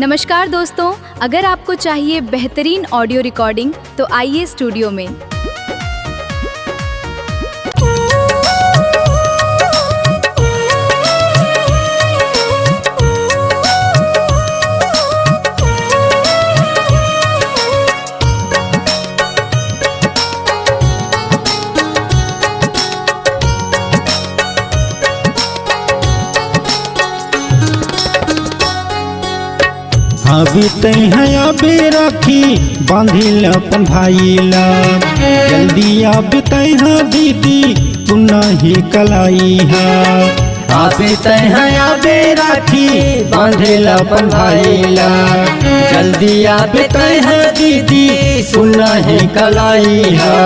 नमस्कार दोस्तों, अगर आपको चाहिए बेहतरीन ऑडियो रिकॉर्डिंग तो आइए स्टूडियो में। अभी तैं अबे राखी बांधिल अपन भाईला, जल्दी अब तैं दीदी तू नहीं कलाई है। अभी तैं अबे राखी बांधिल अपन भाईला, जल्दी अब तैं दीदी तू नहीं कलाई है।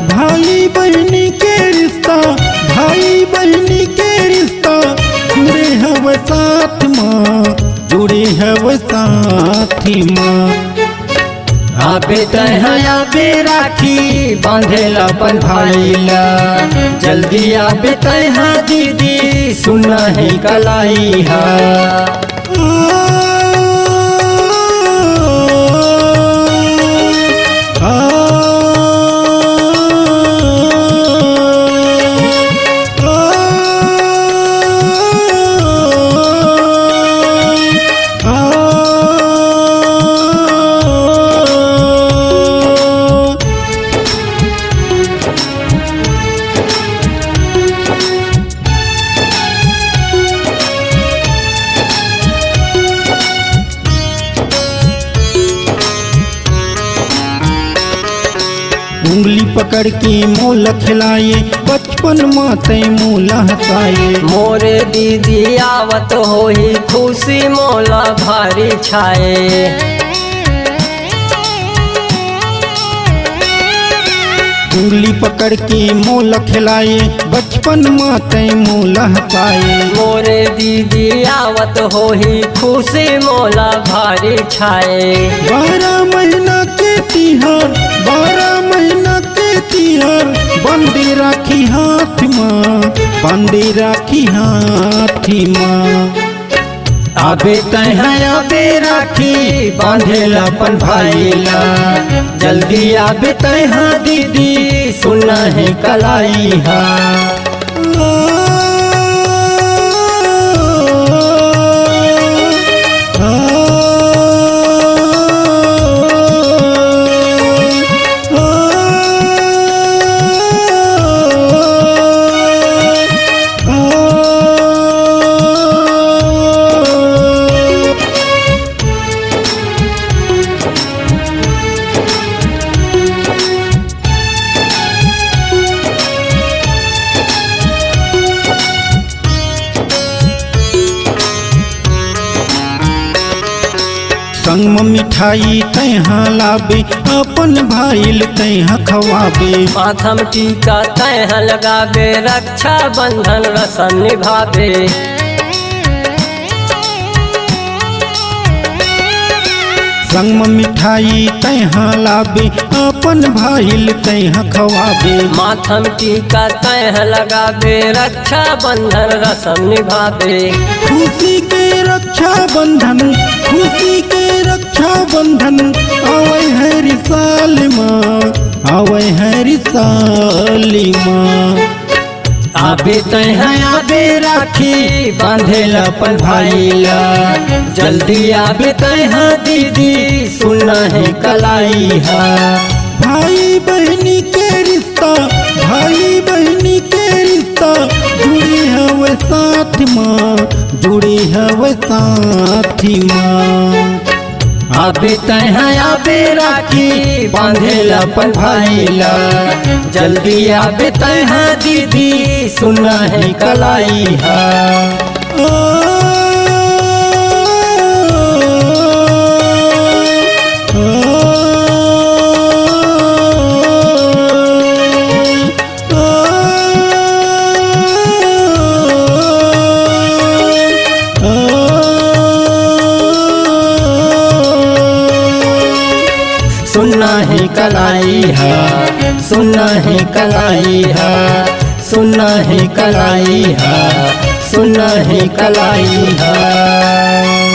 भाई बहनी के रिश्ता, भाई बहनी के रिश्ता जुड़े हव साथ माँ, जुड़े हव साथी माँ। अबे तैं अबे राखी बांधिल अपन भाईला, जल्दी अब तैं दीदी सुन नहीं कलाई है। उंगली पकड़ के मोल खिलाए, बचपन माते मोल हंसाए। मोरे दीदी आवत होई खुशी मोला भारी छाए। उंगली पकड़ के मोल खिलाए, बचपन माते मोल हंसाए। मोरे दीदी आवत होई खुशी मोला भारी छाए। 12 महीना के तिहार, 12 महीना के तिहार बंदी राखी हाथ माँ, बंदी राखी हाथी माँ। अबे तैं अबे राखी बांधिल अपन भाईला, जल्दी अबे तैं दीदी सुन नहीं कलाई है। संग में मिठाई तैं लाबे, अपन भाईल तैं खवाबे। माथम टीका तैं लगाबे, रक्षा बंधन रसम निभाबे। संग में मिठाई तैं लाबे, अपन भाईल तैं खवाबे। माथम टीका तैं लगाबे, रक्षा बंधन रसम निभाबे। खुशी के रक्षा बंधन, खुशी के रक्षा बंधन आवे है रिसाल माँ, आवे है रिसाल माँ। अबे तैं अबे राखी बांधिल अपन भाईला, जल्दी अबे तैं दीदी सुन नहीं कलाई है। भाई बहनी के रिश्ता, भाई बहनी के रिश्ता जुड़े हव साथ माँ, जुड़े हव साथी माँ। अबे तैं अबे राखी बांधिल अपन भाईला, जल्दी अबे तैं दीदी सुन नहीं कलाई है। सुन नहीं कलाई है, सुन नहीं कलाई है, सुन नहीं कलाई है, सुन नहीं कलाई है।